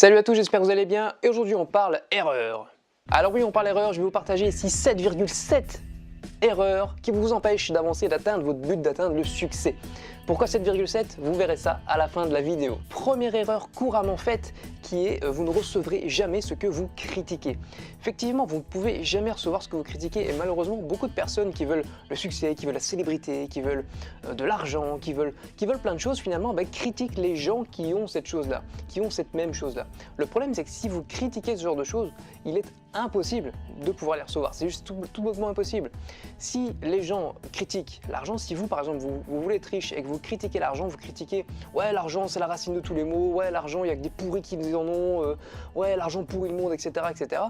Salut à tous, j'espère que vous allez bien et aujourd'hui on parle erreur. Alors oui, on parle erreur, je vais vous partager ici 7,7 erreurs qui vous empêchent d'avancer et d'atteindre votre but, d'atteindre le succès. Pourquoi 7,7? Vous verrez ça à la fin de la vidéo. Première erreur couramment faite qui est vous ne recevrez jamais ce que vous critiquez. Effectivement, vous ne pouvez jamais recevoir ce que vous critiquez et malheureusement beaucoup de personnes qui veulent le succès, qui veulent la célébrité, qui veulent de l'argent, qui veulent plein de choses finalement, critiquent les gens qui ont cette chose-là, qui ont cette même chose-là. Le problème c'est que si vous critiquez ce genre de choses, il est impossible de pouvoir les recevoir. C'est juste tout bonnement impossible. Si les gens critiquent l'argent, si vous par exemple vous voulez être riche et que vous critiquez l'argent, vous critiquez ouais l'argent c'est la racine de tous les maux, ouais l'argent il n'y a que des pourris qui en ont, ouais l'argent pourrit le monde, etc. etc.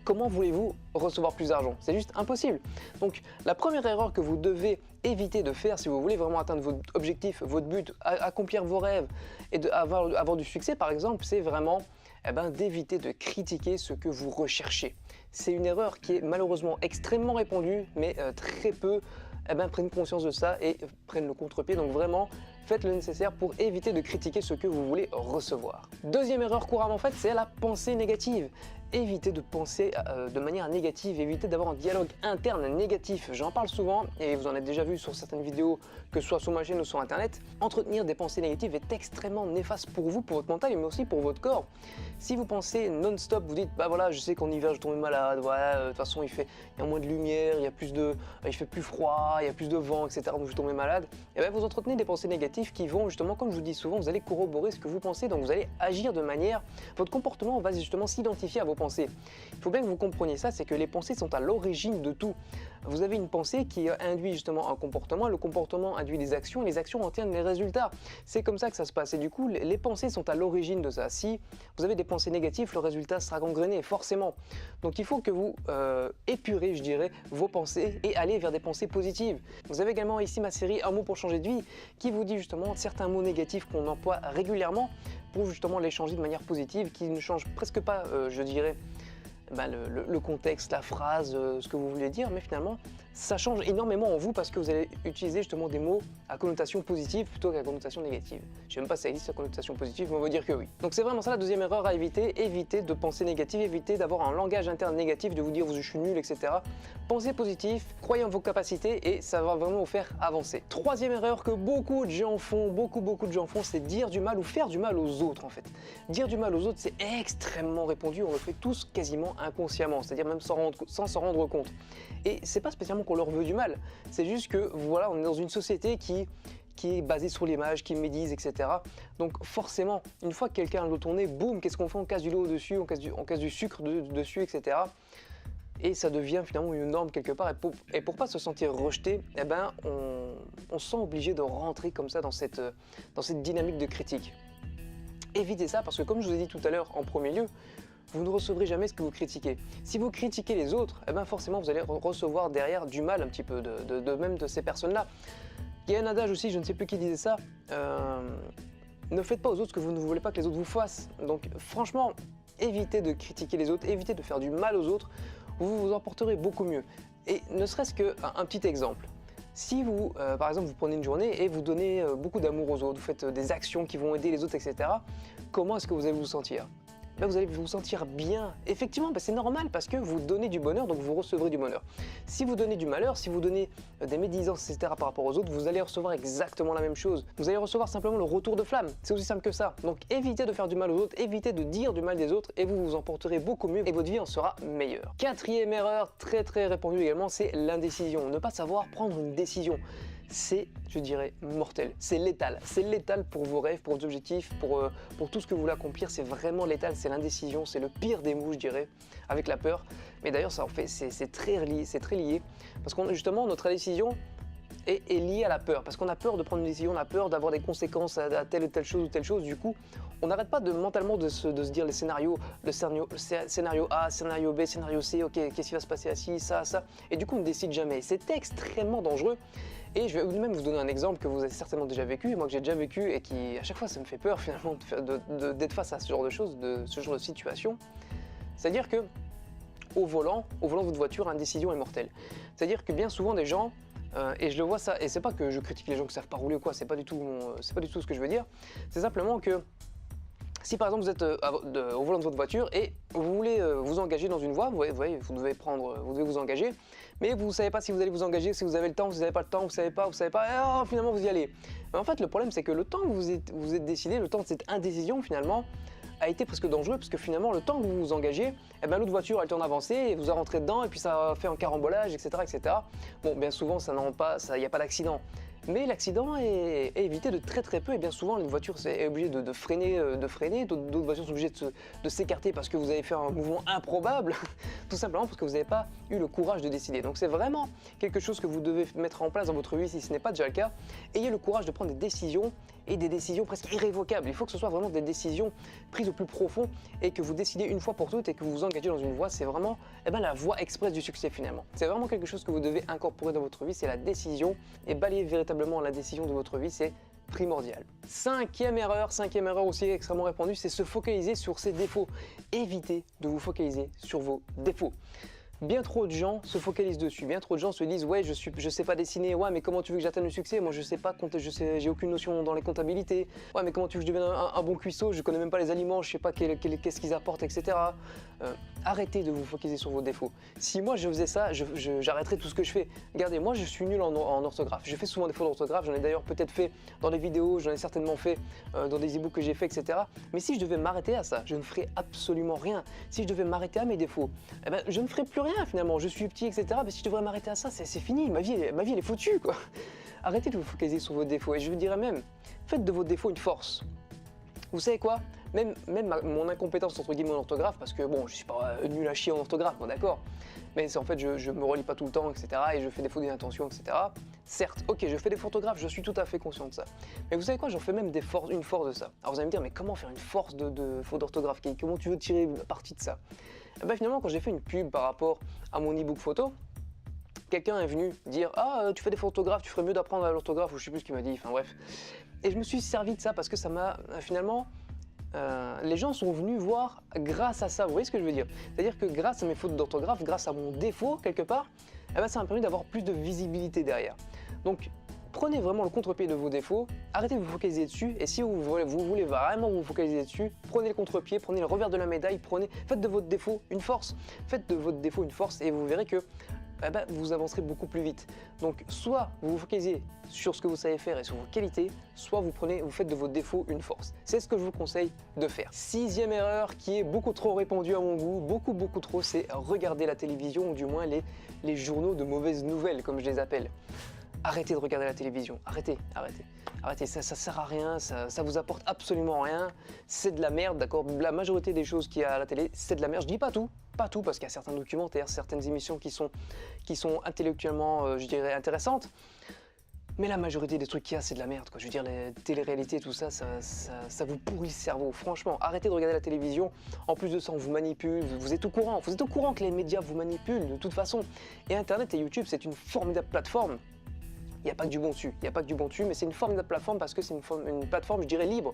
Comment voulez-vous recevoir plus d'argent? C'est juste impossible. Donc la première erreur que vous devez éviter de faire si vous voulez vraiment atteindre votre objectif, votre but, accomplir vos rêves et avoir du succès par exemple, c'est vraiment d'éviter de critiquer ce que vous recherchez. C'est une erreur qui est malheureusement extrêmement répandue, mais très peu prennent conscience de ça et prennent le contre-pied. Donc vraiment, faites le nécessaire pour éviter de critiquer ce que vous voulez recevoir. Deuxième erreur couramment faite, c'est la pensée négative. Évitez de penser de manière négative, évitez d'avoir un dialogue interne négatif. J'en parle souvent et vous en avez déjà vu sur certaines vidéos, que ce soit sur ma chaîne ou sur internet. Entretenir des pensées négatives est extrêmement néfaste pour vous, pour votre mental, mais aussi pour votre corps. Si vous pensez non-stop, vous dites bah voilà, je sais qu'en hiver je tombe malade, ouais, de toute façon il y a moins de lumière, il fait plus froid, il y a plus de vent, etc. donc je vais tomber malade. Et bien vous entretenez des pensées négatives qui vont justement, comme je vous dis souvent, vous allez corroborer ce que vous pensez, donc vous allez agir de manière, votre comportement va justement s'identifier à vos pensées. Il faut bien que vous compreniez ça, c'est que les pensées sont à l'origine de tout. Vous avez une pensée qui induit justement un comportement, le comportement induit les actions et les actions entraînent les résultats. C'est comme ça que ça se passe et du coup les pensées sont à l'origine de ça. Si vous avez des pensées négatives, le résultat sera gangréné forcément. Donc il faut que vous épurez, je dirais, vos pensées et allez vers des pensées positives. Vous avez également ici ma série Un mot pour changer de vie qui vous dit justement certains mots négatifs qu'on emploie régulièrement pour justement les changer de manière positive, qui ne changent presque pas, je dirais, le contexte, la phrase, ce que vous voulez dire, mais finalement ça change énormément en vous parce que vous allez utiliser justement des mots à connotation positive plutôt qu'à connotation négative. Je ne sais même pas si ça existe la connotation positive, mais on va dire que oui. Donc c'est vraiment ça la deuxième erreur à éviter, éviter de penser négative, éviter d'avoir un langage interne négatif, de vous dire je suis nul, etc. Pensez positif, croyez en vos capacités et ça va vraiment vous faire avancer. Troisième erreur que beaucoup de gens font, beaucoup de gens font, c'est dire du mal ou faire du mal aux autres en fait. Dire du mal aux autres c'est extrêmement répandu, on le fait tous quasiment inconsciemment, c'est-à-dire même sans s'en rendre compte. Et c'est pas spécialement qu'on leur veut du mal, c'est juste que voilà, on est dans une société qui est basée sur l'image, qui médise, etc. Donc forcément, une fois que quelqu'un a le dos tourné, boum, qu'est-ce qu'on fait? On casse du lot au-desssus, on casse du sucre dessus, etc. Et ça devient finalement une norme quelque part. Et pour pas se sentir rejeté, on se sent obligé de rentrer comme ça dans cette dynamique de critique. Évitez ça parce que comme je vous ai dit tout à l'heure en premier lieu, vous ne recevrez jamais ce que vous critiquez. Si vous critiquez les autres, forcément vous allez recevoir derrière du mal un petit peu, même de ces personnes-là. Il y a un adage aussi, je ne sais plus qui disait ça, ne faites pas aux autres ce que vous ne voulez pas que les autres vous fassent. Donc franchement, évitez de critiquer les autres, évitez de faire du mal aux autres, vous vous en porterez beaucoup mieux. Et ne serait-ce qu'un petit exemple. Si vous, par exemple, vous prenez une journée et vous donnez beaucoup d'amour aux autres, vous faites des actions qui vont aider les autres, etc., comment est-ce que vous allez vous sentir? Vous allez vous sentir bien. Effectivement, c'est normal parce que vous donnez du bonheur, donc vous recevrez du bonheur. Si vous donnez du malheur, si vous donnez des médisances, etc. par rapport aux autres, vous allez recevoir exactement la même chose. Vous allez recevoir simplement le retour de flamme. C'est aussi simple que ça. Donc évitez de faire du mal aux autres, évitez de dire du mal des autres et vous vous en porterez beaucoup mieux et votre vie en sera meilleure. Quatrième erreur très répandue également, c'est l'indécision. Ne pas savoir prendre une décision. C'est, je dirais, mortel, c'est létal pour vos rêves, pour vos objectifs, pour tout ce que vous voulez accomplir, c'est vraiment létal, c'est l'indécision, c'est le pire des maux, je dirais, avec la peur. Mais d'ailleurs, ça en fait, c'est très lié, parce qu'on justement, notre indécision est liée à la peur, parce qu'on a peur de prendre une décision, on a peur d'avoir des conséquences à telle ou telle chose, du coup, on n'arrête pas mentalement de se dire les scénarios, le scénario A, scénario B, scénario C, ok, qu'est-ce qui va se passer à ci, ça, et du coup, on ne décide jamais. C'est extrêmement dangereux. Et je vais même vous donner un exemple que vous avez certainement déjà vécu, et moi que j'ai déjà vécu, et qui à chaque fois ça me fait peur finalement d'être face à ce genre de choses, ce genre de situation. C'est-à-dire que au volant de votre voiture, l'indécision est mortelle. C'est-à-dire que bien souvent des gens, et je le vois ça, et c'est pas que je critique les gens qui savent pas rouler ou quoi, c'est pas du tout ce que je veux dire, c'est simplement que Si par exemple vous êtes au volant de votre voiture et vous voulez vous engager dans une voie, vous devez vous engager, mais vous ne savez pas si vous allez vous engager, si vous avez le temps, si vous n'avez pas le temps, vous savez pas, et finalement vous y allez. Mais en fait le problème c'est que le temps que vous êtes décidé, le temps de cette indécision finalement, a été presque dangereux parce que finalement le temps que vous vous engagez, eh ben, l'autre voiture a le temps d'avancer et vous a rentré dedans et puis ça fait un carambolage, etc., etc. Bon, bien souvent ça il n'y a pas d'accident. Mais l'accident est évité de très peu et bien souvent une voiture est obligée de freiner, d'autres voitures sont obligées de s'écarter parce que vous avez fait un mouvement improbable, tout simplement parce que vous n'avez pas eu le courage de décider. Donc c'est vraiment quelque chose que vous devez mettre en place dans votre vie si ce n'est pas déjà le cas. Ayez le courage de prendre des décisions et des décisions presque irrévocables. Il faut que ce soit vraiment des décisions prises au plus profond et que vous décidez une fois pour toutes et que vous vous engagez dans une voie. C'est vraiment la voie express du succès finalement. C'est vraiment quelque chose que vous devez incorporer dans votre vie, c'est la décision et balayer véritablement la décision de votre vie, c'est primordial. Cinquième erreur aussi extrêmement répandue, c'est se focaliser sur ses défauts. Évitez de vous focaliser sur vos défauts. Bien trop de gens se focalisent dessus, bien trop de gens se disent ouais je sais pas dessiner, ouais mais comment tu veux que j'atteigne le succès, moi je sais pas compter, j'ai aucune notion dans les comptabilités, ouais mais comment tu veux que je devienne un bon cuistot, je connais même pas les aliments, je sais pas qu'est-ce qu'ils apportent, etc. Arrêtez de vous focaliser sur vos défauts. Si moi je faisais ça, j'arrêterais tout ce que je fais. Regardez, moi je suis nul en orthographe, je fais souvent des fautes d'orthographe, j'en ai d'ailleurs peut-être fait dans des vidéos, j'en ai certainement fait dans des e-books que j'ai fait, etc. Mais si je devais m'arrêter à ça, je ne ferais absolument rien. Si je devais m'arrêter à mes défauts, eh ben, je ne ferais plus rien finalement, je suis petit, etc. Mais si je devrais m'arrêter à ça, c'est fini, ma vie elle est foutue quoi. Arrêtez de vous focaliser sur vos défauts et je vous dirais même, faites de vos défauts une force. Vous savez quoi? Même mon incompétence entre guillemets en orthographe, parce que bon, je suis pas nul à chier en orthographe, bon d'accord, mais c'est en fait je me relis pas tout le temps, etc. et je fais des fautes d'inattention, etc. Certes, ok, je fais des fautes d'orthographe, je suis tout à fait conscient de ça. Mais vous savez quoi, j'en fais même une force de ça. Alors vous allez me dire, mais comment faire une force de faute d'orthographe? Comment tu veux tirer parti de ça? Et ben finalement, quand j'ai fait une pub par rapport à mon e-book photo, quelqu'un est venu dire ah tu fais des photographes, tu ferais mieux d'apprendre l'orthographe, ou je sais plus ce qu'il m'a dit, enfin bref. Et je me suis servi de ça parce que ça m'a finalement les gens sont venus voir grâce à ça, vous voyez ce que je veux dire? C'est-à-dire que grâce à mes fautes d'orthographe, grâce à mon défaut quelque part, eh ben, ça m'a permis d'avoir plus de visibilité derrière. Donc prenez vraiment le contre-pied de vos défauts, arrêtez de vous focaliser dessus, et si vous voulez vraiment vous focaliser dessus, prenez le contre-pied, prenez le revers de la médaille, faites de votre défaut une force, faites de votre défaut une force et vous verrez que vous avancerez beaucoup plus vite. Donc soit vous vous focalisez sur ce que vous savez faire et sur vos qualités, soit vous faites de vos défauts une force. C'est ce que je vous conseille de faire. Sixième erreur qui est beaucoup trop répandue à mon goût, beaucoup trop, c'est regarder la télévision ou du moins les journaux de mauvaises nouvelles comme je les appelle. Arrêtez de regarder la télévision, arrêtez, ça sert à rien, ça vous apporte absolument rien, c'est de la merde, d'accord? La majorité des choses qu'il y a à la télé, c'est de la merde, je dis pas tout, parce qu'il y a certains documentaires, certaines émissions qui sont intellectuellement, je dirais, intéressantes, mais la majorité des trucs qu'il y a, c'est de la merde, quoi. Je veux dire, les téléréalités, tout ça, ça vous pourrit le cerveau, franchement, arrêtez de regarder la télévision, en plus de ça, on vous manipule, vous êtes au courant que les médias vous manipulent de toute façon, et Internet et YouTube, c'est une formidable plateforme. Il n'y a pas que du bon dessus, mais c'est une formidable plateforme parce que c'est une plateforme, je dirais, libre.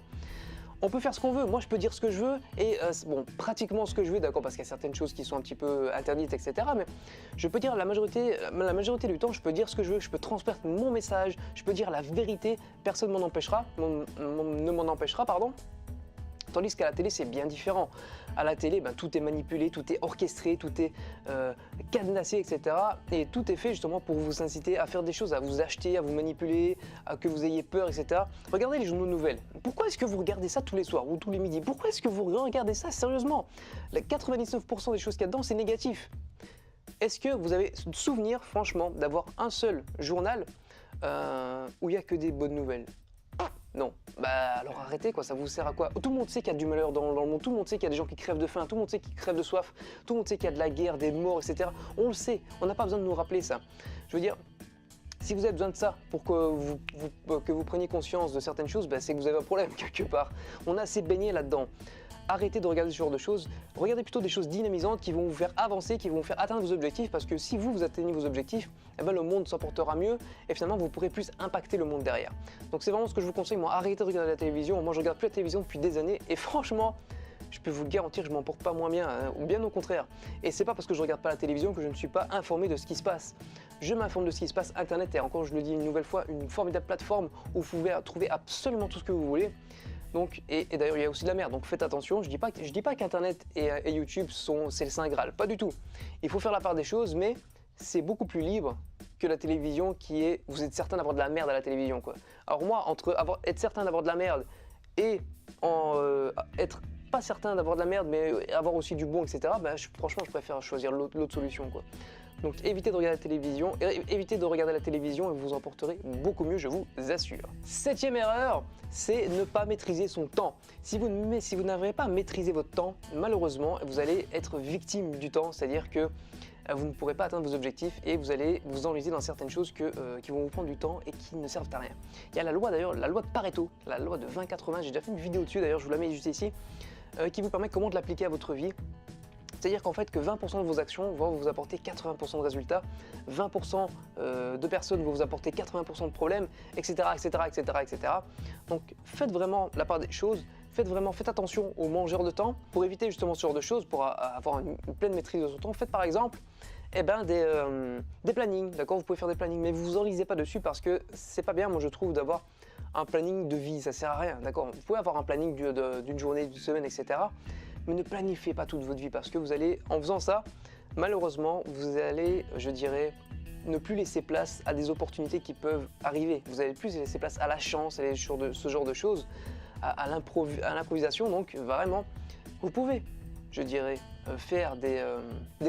On peut faire ce qu'on veut, moi je peux dire ce que je veux, et bon, pratiquement ce que je veux, d'accord, parce qu'il y a certaines choses qui sont un petit peu interdites, etc. Mais je peux dire la majorité du temps, je peux dire ce que je veux, je peux transmettre mon message, je peux dire la vérité, personne ne m'en empêchera, pardon. Tandis qu'à la télé, c'est bien différent. À la télé, tout est manipulé, tout est orchestré, tout est cadenassé, etc. Et tout est fait justement pour vous inciter à faire des choses, à vous acheter, à vous manipuler, à que vous ayez peur, etc. Regardez les journaux de nouvelles. Pourquoi est-ce que vous regardez ça tous les soirs ou tous les midis? Pourquoi est-ce que vous regardez ça sérieusement? 99% des choses qu'il y a dedans, c'est négatif. Est-ce que vous avez souvenir, franchement, d'avoir un seul journal où il n'y a que des bonnes nouvelles? Non, alors arrêtez quoi, ça vous sert à quoi? Tout le monde sait qu'il y a du malheur dans le monde, tout le monde sait qu'il y a des gens qui crèvent de faim, tout le monde sait qu'ils crèvent de soif, tout le monde sait qu'il y a de la guerre, des morts, etc. On le sait, on n'a pas besoin de nous rappeler ça. Je veux dire, si vous avez besoin de ça pour que vous preniez conscience de certaines choses, c'est que vous avez un problème quelque part. On a assez baigné là-dedans. Arrêtez de regarder ce genre de choses, regardez plutôt des choses dynamisantes qui vont vous faire avancer, qui vont vous faire atteindre vos objectifs, parce que si vous atteignez vos objectifs, le monde s'en portera mieux et finalement vous pourrez plus impacter le monde derrière. Donc c'est vraiment ce que je vous conseille, moi, arrêtez de regarder la télévision. Moi je regarde plus la télévision depuis des années et franchement, je peux vous le garantir, je m'en porte pas moins bien, ou bien au contraire. Et c'est pas parce que je regarde pas la télévision que je ne suis pas informé de ce qui se passe. Je m'informe de ce qui se passe. Internet est, encore je le dis une nouvelle fois, une formidable plateforme où vous pouvez trouver absolument tout ce que vous voulez. Donc, et d'ailleurs, il y a aussi de la merde, donc faites attention. Je dis pas qu'Internet et YouTube c'est le Saint Graal, pas du tout. Il faut faire la part des choses, mais c'est beaucoup plus libre que la télévision qui est... Vous êtes certain d'avoir de la merde à la télévision, quoi. Alors moi, entre être certain d'avoir de la merde et être pas certain d'avoir de la merde, mais avoir aussi du bon, etc., ben, franchement, je préfère choisir l'autre solution, quoi. Donc évitez de regarder la télévision, et vous en porterez beaucoup mieux, je vous assure. 7e erreur, c'est ne pas maîtriser son temps. Si vous n'arrivez pas à maîtriser votre temps, malheureusement, vous allez être victime du temps, c'est-à-dire que vous ne pourrez pas atteindre vos objectifs et vous allez vous enliser dans certaines choses qui vont vous prendre du temps et qui ne servent à rien. Il y a la loi d'ailleurs, la loi de Pareto, la loi de 20-80, j'ai déjà fait une vidéo dessus d'ailleurs, je vous la mets juste ici, qui vous permet comment de l'appliquer à votre vie. C'est-à-dire qu'en fait que 20% de vos actions vont vous apporter 80% de résultats, 20% de personnes vont vous apporter 80% de problèmes, etc., etc., etc., etc. Donc faites vraiment la part des choses, faites attention aux mangeurs de temps pour éviter justement ce genre de choses, pour avoir une pleine maîtrise de son temps. Faites par exemple des plannings, d'accord? Vous pouvez faire des plannings, mais vous vous enlisez pas dessus parce que c'est pas bien, moi je trouve, d'avoir un planning de vie, ça sert à rien, d'accord? Vous pouvez avoir un planning d'une journée, d'une semaine, etc. Mais ne planifiez pas toute votre vie parce que vous allez, en faisant ça, malheureusement, vous allez, je dirais, ne plus laisser place à des opportunités qui peuvent arriver. Vous allez plus laisser place à la chance, à ce genre de choses, à l'improvisation. Donc vraiment, vous pouvez, je dirais, faire des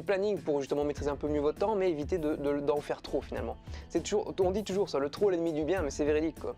plannings pour justement maîtriser un peu mieux votre temps, mais éviter d'en faire trop finalement. On dit toujours ça, le trop est l'ennemi du bien, mais c'est véridique, quoi.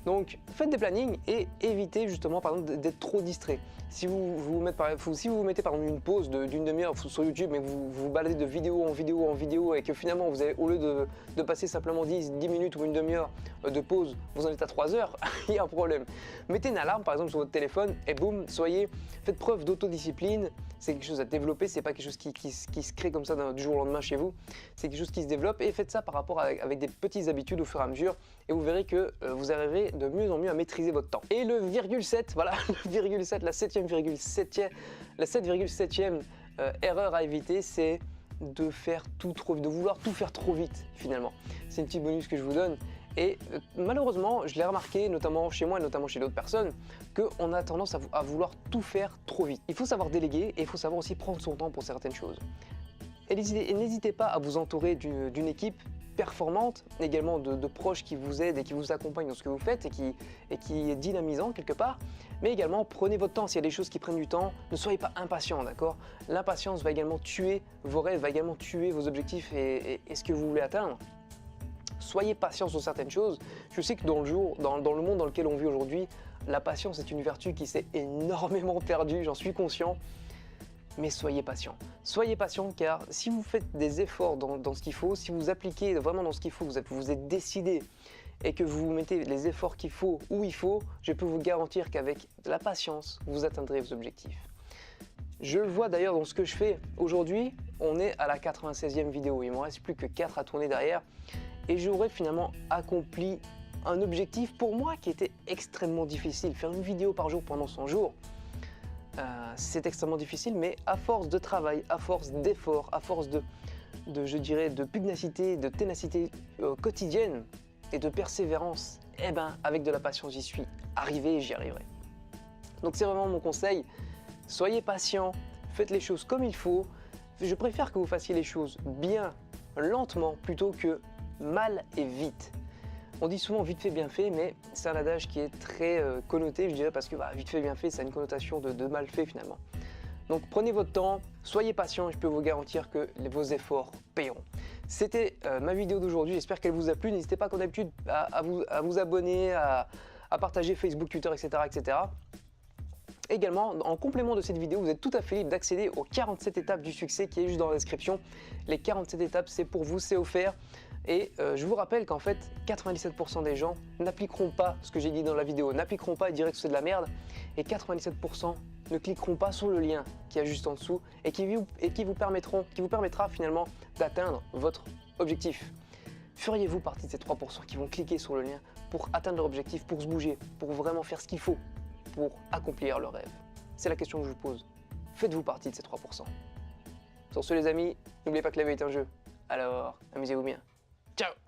Donc faites des plannings et évitez justement par exemple d'être trop distrait. Si vous vous mettez par exemple une pause d'une demi-heure sur YouTube, mais que vous vous baladez de vidéo en vidéo et que finalement vous avez, au lieu de passer simplement 10 minutes ou une demi-heure de pause, vous en êtes à 3 heures, il y a un problème. Mettez une alarme par exemple sur votre téléphone et boum, faites preuve d'autodiscipline. C'est quelque chose à développer, c'est pas quelque chose qui se crée comme ça du jour au lendemain chez vous, c'est quelque chose qui se développe et faites ça par rapport avec des petites habitudes au fur et à mesure et vous verrez que vous arriverez de mieux en mieux à maîtriser votre temps. Et le virgule 7, voilà, le virgule 7, la 7,7e erreur à éviter, c'est de vouloir tout faire trop vite finalement. C'est une petite bonus que je vous donne. Et malheureusement, je l'ai remarqué, notamment chez moi et notamment chez d'autres personnes, qu'on a tendance à vouloir tout faire trop vite. Il faut savoir déléguer et il faut savoir aussi prendre son temps pour certaines choses. Et n'hésitez pas à vous entourer d'une équipe performante, également de proches qui vous aident et qui vous accompagnent dans ce que vous faites et qui est dynamisant quelque part. Mais également, prenez votre temps. S'il y a des choses qui prennent du temps, ne soyez pas impatient, d'accord? L'impatience va également tuer vos rêves, va également tuer vos objectifs et ce que vous voulez atteindre. Soyez patient sur certaines choses. Je sais que dans le monde dans lequel on vit aujourd'hui, la patience est une vertu qui s'est énormément perdue, j'en suis conscient. Mais soyez patient. Soyez patient car si vous faites des efforts dans ce qu'il faut, si vous appliquez vraiment dans ce qu'il faut, vous êtes décidé et que vous mettez les efforts qu'il faut où il faut, je peux vous garantir qu'avec de la patience, vous atteindrez vos objectifs. Je le vois d'ailleurs dans ce que je fais. Aujourd'hui, on est à la 96e vidéo. Il ne me reste plus que 4 à tourner derrière. Et j'aurais finalement accompli un objectif pour moi qui était extrêmement difficile. Faire une vidéo par jour pendant 100 jours, c'est extrêmement difficile, mais à force de travail, à force d'efforts, à force je dirais, de pugnacité, de ténacité quotidienne et de persévérance, eh ben, avec de la patience, j'y suis arrivé et j'y arriverai. Donc c'est vraiment mon conseil. Soyez patient, faites les choses comme il faut. Je préfère que vous fassiez les choses bien, lentement, plutôt que mal et vite. On dit souvent vite fait, bien fait, mais c'est un adage qui est très connoté, je dirais, parce que vite fait, bien fait, ça a une connotation de mal fait finalement. Donc prenez votre temps, soyez patient et je peux vous garantir que vos efforts paieront. C'était ma vidéo d'aujourd'hui, j'espère qu'elle vous a plu. N'hésitez pas comme d'habitude à vous abonner, à partager Facebook, Twitter, etc., etc. Également, en complément de cette vidéo, vous êtes tout à fait libre d'accéder aux 47 étapes du succès qui est juste dans la description. Les 47 étapes, c'est pour vous, c'est offert. Et je vous rappelle qu'en fait, 97% des gens n'appliqueront pas ce que j'ai dit dans la vidéo, n'appliqueront pas et diraient que c'est de la merde. Et 97% ne cliqueront pas sur le lien qui est juste en dessous et qui vous permettra finalement d'atteindre votre objectif. Feriez-vous partie de ces 3% qui vont cliquer sur le lien pour atteindre leur objectif, pour se bouger, pour vraiment faire ce qu'il faut pour accomplir leur rêve? C'est la question que je vous pose. Faites-vous partie de ces 3%? Sur ce les amis, n'oubliez pas que la vie est un jeu. Alors, amusez-vous bien. Ciao!